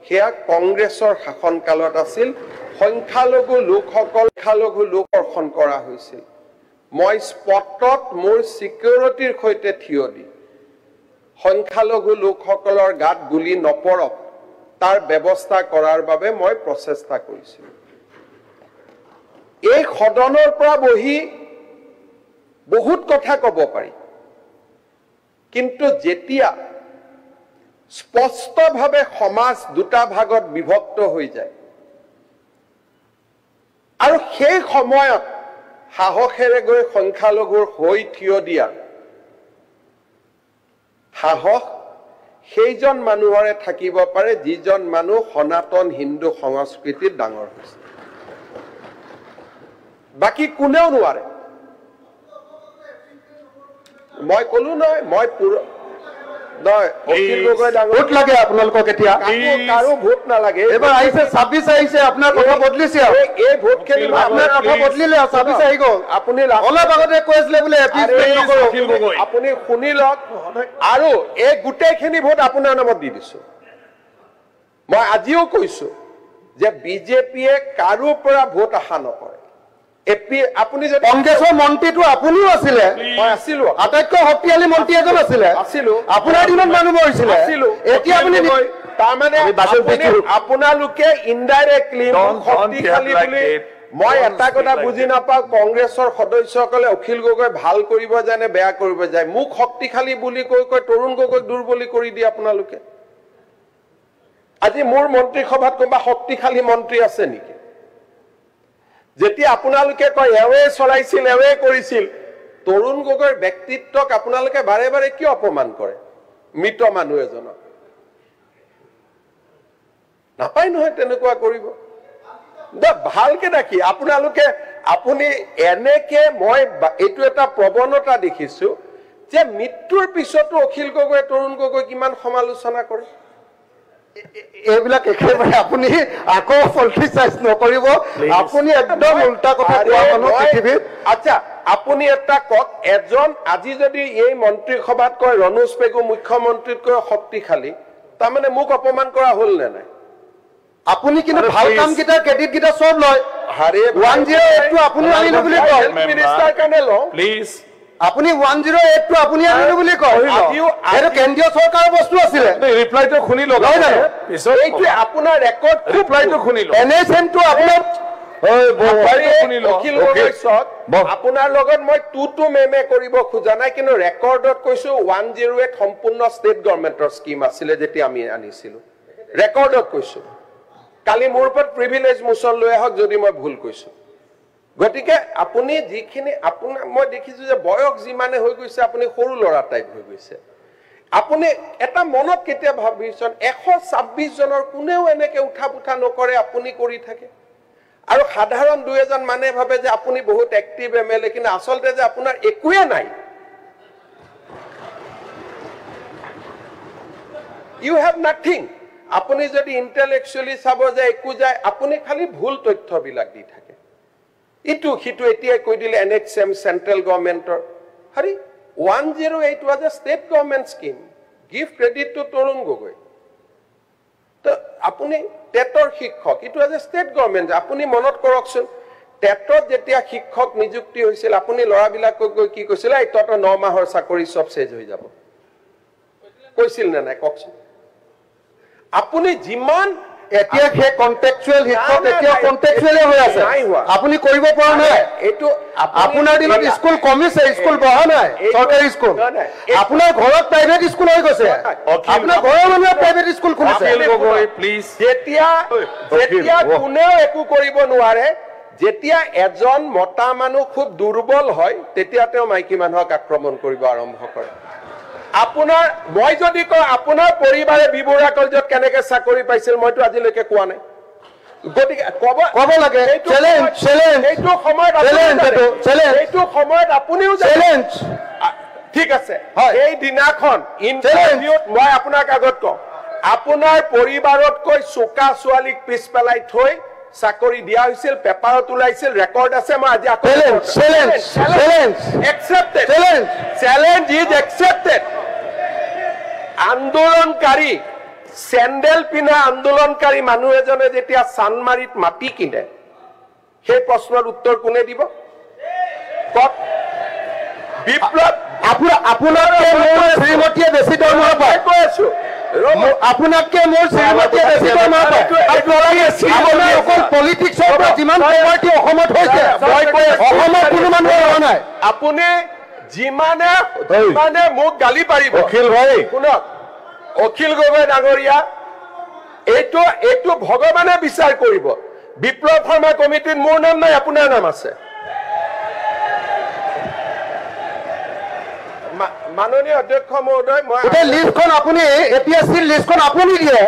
সেয়া কংগ্ৰেছৰ শাসনকালত আছিল সংখ্যালঘু লোক অৰ্পণ কৰা হৈছিল মই স্পটত মোৰ সিকিউৰিটিৰ সৈতে থিয় দি সংখ্যালঘু লোকসকলৰ গাত গুলি নপৰক তাৰ ব্যৱস্থা কৰাৰ বাবে মই প্ৰচেষ্টা কৰিছিলোঁ এই সদনৰ পৰা বহি বহুত কথা ক'ব পাৰি কিন্তু যেতিয়া স্পষ্টভাৱে সমাজ দুটা ভাগত বিভক্ত হৈ যায় আৰু সেই সময়ত সাহসেৰে গৈ সংখ্যালঘুৰ হৈ থিয় দিয়া সাহস সেইজন মানুহৰে থাকিব পাৰে যিজন মানুহ সনাতন হিন্দু সংস্কৃতিত ডাঙৰ হৈছে বাকি কোনেও নোৱাৰে মই কলো নহয় মই নহয় অখিল গগৈ ডাঙৰ ভোট লাগে আপোনালোকক এতিয়া কাৰো ভোট নালাগে এবাৰ আহিছে 26 আহিছে আপোনাৰ কথা বদলিছে এই ভোট খেলিব আপোনাৰ কথা বদলিলে 26 আহি গ'ল আপুনি অলপ আগতে কৈছিলে বোলে এপিছমেন্ট নকৰো আপুনি শুনি লওক আৰু এই গোটেইখিনি ভোট আপোনাৰ নামত দি দিছো মই আজিও কৈছো যে বিজেপিয়ে কাৰো পৰা ভোট আশা নকৰে আপুনি যে কংগ্ৰেছৰ মন্ত্ৰীটো আপুনিও আছিলে মই আছিলো আটাইতকৈ শক্তিশালী মন্ত্ৰী এজন আছিলে আছিলো আপোনাৰ দিনত মানুহ মৰিছিলে আছিলো এতিয়া আপুনি তাৰমানে আপোনালোকে ইনডাইৰেক্টলি শক্তিশালী বুলি মই এটা কথা বুজি নাপাওঁ কংগ্ৰেছৰ সদস্যসকলে অখিল গগৈ ভাল কৰিব যায় নে বেয়া কৰিব যায় মোক শক্তিশালী বুলি কৈ তৰুণ গগৈক দুৰ্বলী কৰি দিয়ে আপোনালোকে আজি মোৰ মন্ত্ৰী সভাত কোনোবা শক্তিশালী মন্ত্ৰী আছে নেকি যেতিয়া আপোনালোকে কয় এৱে চলাইছিল এৱে কৰিছিল তৰুণ গগৈৰ ব্যক্তিত্বক আপোনালোকে বাৰে বাৰে কিয় অপমান কৰে মৃত মানুহ এজনক নাপায় নহয় তেনেকুৱা কৰিব ভালকে দেখি আপোনালোকে আপুনি এনেকে মই এইটো এটা প্ৰৱণতা দেখিছো যে মৃত্যুৰ পিছতো অখিল গগৈ তৰুণ গগৈ কিমান সমালোচনা কৰে এইবিলাক একেবাৰে আপুনি আকৌ পলিটিসাইজ নকৰিব আপুনি একদম উল্টা কথা কোৱা মানুহ পৃথিৱীত আচ্ছা আপুনি এটা কক এজন আজি যদি এই মন্ত্ৰী সভাত কয় ৰনোজ পেগু মুখ্যমন্ত্ৰীতকৈ শক্তিশালী তাৰমানে মোক অপমান কৰা হল নে নাই আপুনি কিন্তু ভাল কাম কিটা ক্ৰেডিট কিটা সব লয় হাৰে 108 টো আপুনি আনিলো বুলি কয় মিনিষ্টাৰ কাৰণে ল প্লিজ আপুনি 108 টো আপুনি আনিলো বুলি কয় আৰু কেন্দ্ৰীয় চৰকাৰৰ বস্তু আছিল ৰিপ্লাইটো শুনি লওক এইটো আপোনাৰ ৰেকৰ্ড ৰিপ্লাইটো শুনি লওক এনএছএন টো আপোনাৰ আপোনাৰ লগত মই টু মেমে কৰিব খোজা নাই কিন্তু ৰেকৰ্ডত কৈছো 108 সম্পূৰ্ণ ষ্টেট গভৰ্ণমেণ্টৰ স্কিম আছিল যেতিয়া আমি আনিছিলো ৰেকৰ্ডত কৈছো কালি মোৰ ওপৰত প্ৰিভিলেজ মোচন লৈ আহক যদি মই ভুল কৈছো গতিকে আপুনি যিখিনি আপোনাৰ মই দেখিছো যে বয়স যিমানে হৈ গৈছে আপুনি সৰু লৰা টাইপ হৈ গৈছে আপুনি এটা মনত কেতিয়া ভাবিছন 126 জনৰ কোনেও এনেকে উঠা পুঠা নকৰে আপুনি কৰি থাকে আৰু সাধাৰণ দুই এজন মানে ভাবে যে আপুনি বহুত এক্টিভ এমএলএ কিন্তু আসলতে যে আপোনাৰ একোৱে নাই ইউ হ্যাভ নাথিং আপুনি যদি ইন্টেলেকচুয়ালি চাব যে একো যায় আপুনি খালি ভুল তথ্য বিলাক দি থাকে ইটু হিটু এতিয়া কৈ দিলে এনএক্সএম সেন্ট্রাল গভৰ্নমেন্টৰ হৰি 108 was a state government scheme give credit to Tarun Gogoi তো আপুনি টেটৰ শিক্ষক it was a state government আপুনি মনত কৰকচোন টেটত যেতিয়া শিক্ষক নিযুক্তি হৈছিল আপুনি লৰাবিলাকক গৈ কি কৈছিল এই তত 9 মাহৰ চাকৰি সব শেষ হৈ যাব কৈছিল না নাই ককচোন আপুনি যিমান এতিয়া হে কন্টেক্সুয়াল শিক্ষক এতিয়া কন্টেক্সুয়ালে হৈ আছে আপুনি কৰিব পৰা নাই এটো আপোনাৰ দিনত স্কুল কমিছে স্কুল বহা নাই চৰকাৰী স্কুল আপোনাৰ ঘৰত প্ৰাইভেট স্কুল হৈ গৈছে আপোনাৰ ঘৰৰ মানুহে প্ৰাইভেট স্কুল খুলিছে প্লিজ যেতিয়া কোনেও একো কৰিব নোৱাৰে যেতিয়া এজন মতা মানুহ খুব দুৰ্বল হয় তেতিয়া তেওঁ মাইকী মানুহক আক্ৰমণ কৰিব আৰম্ভ কৰে আপোনাৰ মই যদি কয় আপোনাৰ পৰিবাৰে বিবৰা কলেজত কেনেকে চাকৰি পাইছিল মইতো আজিলৈকে কোৱা নাই গতিকে কব লাগে চ্যালেঞ্জ এইটো সময়ত আপুনিও চ্যালেঞ্জ ঠিক আছে এই দিনাখন ইন্টাৰভিউত মই আপোনাক আগত কওঁ আপোনাৰ পৰিবাৰতকৈ চোকা ছোৱালীক পিছ পেলাই থৈ চাকৰি দিয়া হৈছিল পেপাৰত ওলাইছিল ৰেকৰ্ড আছে মই আজি চ্যালেঞ্জ ইজ একসেপ্টেড আন্দোলনকাৰী চেণ্ডেল পিন্ধা আন্দোলনকাৰী মানুহ এজনে যেতিয়া চানমাৰীত মাটি কিনে সেই প্ৰশ্নৰ উত্তৰ কোনে দিব কওক বিপ্লৱ আপোনাতকে মোৰ শ্ৰীমতীয়ে বেছি দৰমহা পায় কৈ আছো আপোনাতকে মোৰ শ্ৰীমতীয়ে বেছি দৰমহা পায় অকল পলিটিক্সৰ পৰা যিমান প্ৰপাৰ্টি অসমত হৈছে অসমত কোনো মানুহ হোৱা নাই আপুনি যিমানে মোক গালি পাৰিব অখিল ভাই শুনক অখিল গগৈ ডাঙৰীয়া এইটো ভগৱানে বিচাৰ কৰিব বিপ্লৱ শৰ্মা কমিটিত মোৰ নাম নাই আপোনাৰ নাম আছে মাননীয় অধ্যক্ষ মহোদয় মই লিষ্টখন আপুনি এপিএছচিৰ লিষ্টখন আপুনি দিয়ে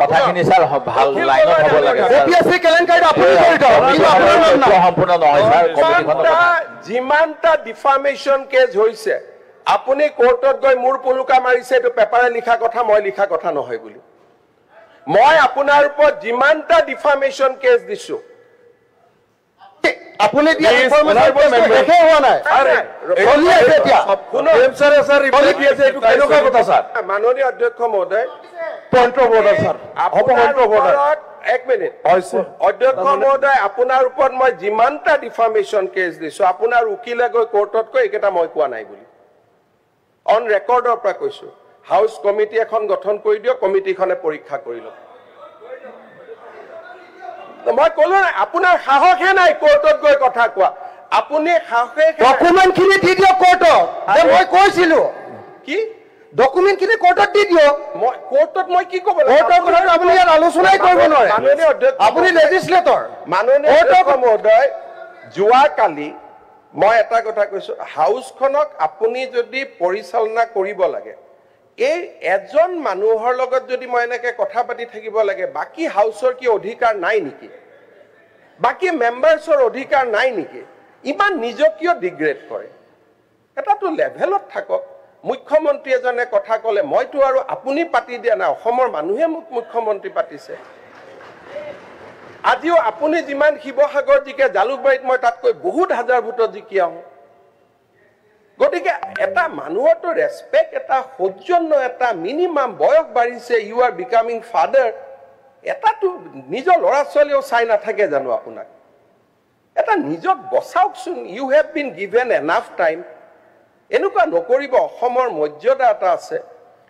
কথাখিনি স্যাৰ ভাল লাইনত হ'ব লাগে এপিএছচি কেলেংকাৰীত আপুনি জড়িত কিন্তু আপোনাৰ নাম নাই সম্পূৰ্ণ নহয় স্যাৰ যিমানটা ডিফামেশ্যন কেছ হৈছে আপুনি কোৰ্টত গৈ মোৰ পুলুকা মাৰিছে এইটো পেপাৰে লিখা কথা মই লিখা কথা নহয় বুলি মই আপোনাৰ ওপৰত যিমানটা ডিফামেশ্যন কেছ দিছো আপুনি দিয়া ইনফৰমেশ্যন দেখে হোৱা নাই চলি আছে এতিয়া মাননীয় অধ্যক্ষ মহোদয় পইণ্ট অফ অৰ্ডাৰ ছাৰ এক মিনিট অধ্যক্ষ মহোদয় আপোনাৰ ওপৰত মই যিমানটা ডিফামেশ্যন কেছ দিছো আপোনাৰ উকিলে গৈ কোৰ্টত কৈ এইকেইটা মই কোৱা নাই বুলি অন ৰেকৰ্ডৰ পৰা কৈছো হাউচ কমিটি এখন গঠন কৰি দিয়ক কমিটিখনে পৰীক্ষা কৰি লওক মই কলো নাই আপোনাৰ সাহসে নাই কোৰ্টত গৈ কথা কোৱা আপুনি সাহসে ডকুমেণ্টখিনি দি দিয়ক কোৰ্টত মই কৈছিলো কি ডকুমেণ্টখিনি কোৰ্টত দি দিয়ক মই কোৰ্টত মই কি ক'ব কোৰ্টৰ কথা আপুনি ইয়াত আলোচনাই কৰিব নোৱাৰে মাননীয় অধ্যক্ষ আপুনি লেজিছলেটৰ মাননীয় অধ্যক্ষ মহোদয় যোৱাকালি মই এটা কথা কৈছো হাউচখনক আপুনি যদি পৰিচালনা কৰিব লাগে এই এজন মানুহৰ লগত যদি মই এনেকে কথা পাতি থাকিব লাগে বাকি হাউচৰ কি অধিকাৰ নাই নেকি বাকি মেম্বাৰ্ছৰ অধিকাৰ নাই নেকি ইমান নিজক কিয় ডিগ্ৰেড কৰে এটাতো লেভেলত থাকক মুখ্যমন্ত্ৰী এজনে কথা ক'লে মইতো আৰু আপুনি পাতি দিয়া নাই অসমৰ মানুহে মোক মুখ্যমন্ত্ৰী পাতিছে আজিও আপুনি যিমান শিৱসাগৰ জিকে জালুকবাৰীত মই তাতকৈ বহুত হাজাৰ ভোটত জিকি আহোঁ গতিকে এটা মানুহৰতো ৰেসপেক্ট এটা সৌজন্য এটা মিনিমাম বয়স বাঢ়িছে ইউ আৰ বিকামিং ফাদাৰ এটাতো নিজৰ ল'ৰা ছোৱালীও চাই নাথাকে জানো আপোনাক এটা নিজক বচাওকচোন you have been given enough time এনেকুৱা নকৰিব অসমৰ মৰ্যাদা এটা আছে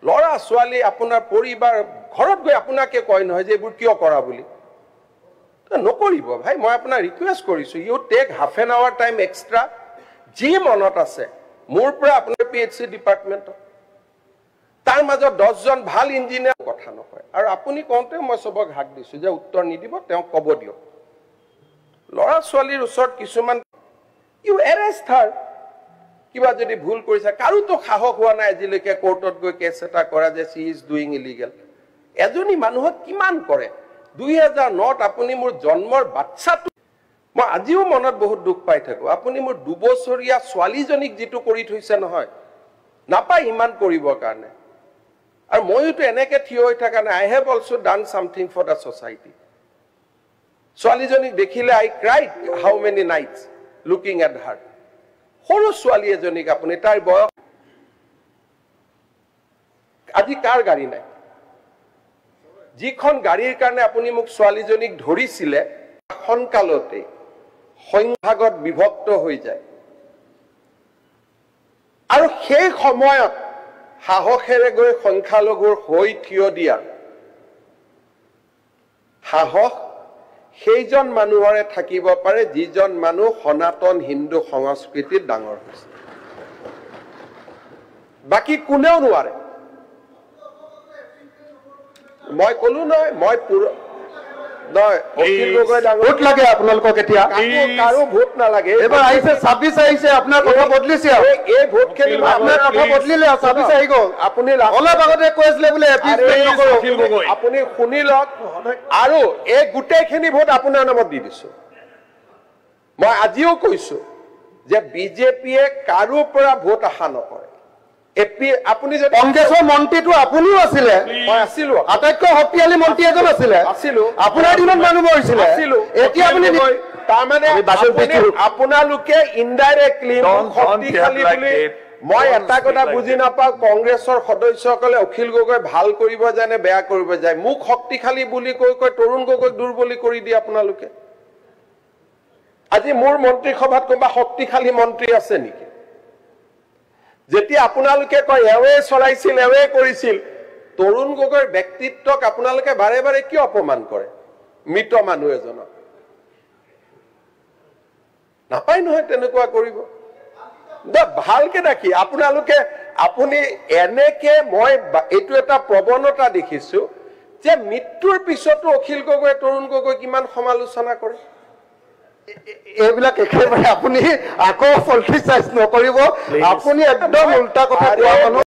ল'ৰা ছোৱালী আপোনাৰ পৰিবাৰ ঘৰত গৈ আপোনাকে কয় নহয় যে এইবোৰ কিয় কৰা বুলি নকৰিব ভাই মই আপোনাক ৰিকুৱেষ্ট কৰিছো you take half an hour time extra যি মনত আছে মোৰ পৰা আপোনাৰ পিএইচসি ডিপাৰ্টমেণ্ট তাৰ মাজত 10 জন ভাল ইঞ্জিনিয়াৰ কথা নকয় আৰু আপুনি কওঁতে মই সবক হাক দিছো যে উত্তৰ নিদিব তেওঁ ক'ব দিয়ক ল'ৰা ছোৱালীৰ ওচৰত কিছুমান ইউ এৰেষ্ট হাৰ কিবা যদি ভুল কৰিছে কাৰোতো সাহস হোৱা নাই আজিলৈকে কোৰ্টত গৈ কেছ এটা কৰা যে সি ইজ ডুইং ইলিগেল এজনী মানুহক কিমান কৰে 2009ত আপুনি মোৰ জন্মৰ বাচ্চাটো মই আজিও মনত বহুত দুখ পাই থাকো আপুনি মোৰ 2 বছৰীয়া ছোৱালীজনীক যেটো কৰি থৈছে নহয় নাপাই ইমান কৰিবৰ কাৰণে আৰু মইতো এনেকে থিয় হৈ থাকা নাই I have also done something for the society ছোৱালীজনীক দেখিলে I cried how many nights looking at her সৰু ছোৱালী এজনীক আপুনি তাৰ বয়স আজি কাৰ গাড়ী নাই যিখন গাড়ীৰ কাৰণে আপুনি মোক ছোৱালীজনীক ধৰিছিলে সনকালতে সংভাগত বিভক্ত হৈ যায় আৰু সেই সময়ত সাহসেৰে গৈ সংখ্যালঘুৰ হৈ থিয় দিয়াৰ সাহস সেইজন মানুহৰে থাকিব পাৰে যিজন মানুহ সনাতন হিন্দু সংস্কৃতিত ডাঙৰ হৈছে বাকি কোনেও নোৱাৰে মই কলো নহয় মই ভোট লাগে আপোনালোকক এতিয়া কাৰো ভোট নালাগে এবাৰ আহিছে 26 আহিছে আপোনাৰ কথা বদলিছে এই ভোট খেলিব আপোনাৰ কথা বদলিলে 26 আহি গ'ল আপুনি অলপ আগতে কৈছিলে বোলে আপুনি শুনি লওক আৰু এই গোটেইখিনি ভোট আপোনাৰ নামত দি দিছো মই আজিও কৈছো যে বিজেপিয়ে কাৰো পৰা ভোট আশা নকৰে আপুনি যে কংগ্ৰেছৰ মন্ত্ৰীটো আপুনিও আছিলে মই আছিলো আটাইতকৈ শক্তিশালী মন্ত্ৰী এজন আছিলে আছিলো আপোনাৰ দিনত মানুহ মৰিছিলে এতিয়া আপুনি তাৰমানে আপোনালোকে ইনডাইৰেক্টলি শক্তিশালী বুলি মই এটা কথা বুজি নাপাওঁ কংগ্ৰেছৰ সদস্যসকলে অখিল গগৈ ভাল কৰিব জানে বেয়া কৰিব যায় মোক শক্তিশালী বুলি কৈ তৰুণ গগৈক দুৰ্বলী কৰি দিয়ে আপোনালোকে আজি মোৰ মন্ত্ৰী সভাত কোনোবা শক্তিশালী মন্ত্ৰী আছে নেকি যেতিয়া আপোনালোকে কয় এৱে চলাইছিল এৱে কৰিছিল তৰুণ গগৈৰ ব্যক্তিত্বক আপোনালোকে বাৰে বাৰে কিয় অপমান কৰে মৃত মানুহ এজনক নাপায় নহয় তেনেকুৱা কৰিব ভালকে দেখি আপোনালোকে আপুনি এনেকে মই এইটো এটা প্ৰৱণতা দেখিছো যে মৃত্যুৰ পিছতো অখিল গগৈ তৰুণ গগৈ কিমান সমালোচনা কৰে এইবিলাক একেবাৰে আপুনি আকৌ পলিটিচাইজ নকৰিব আপুনি একদম উল্টা কথা কোৱা মানুহ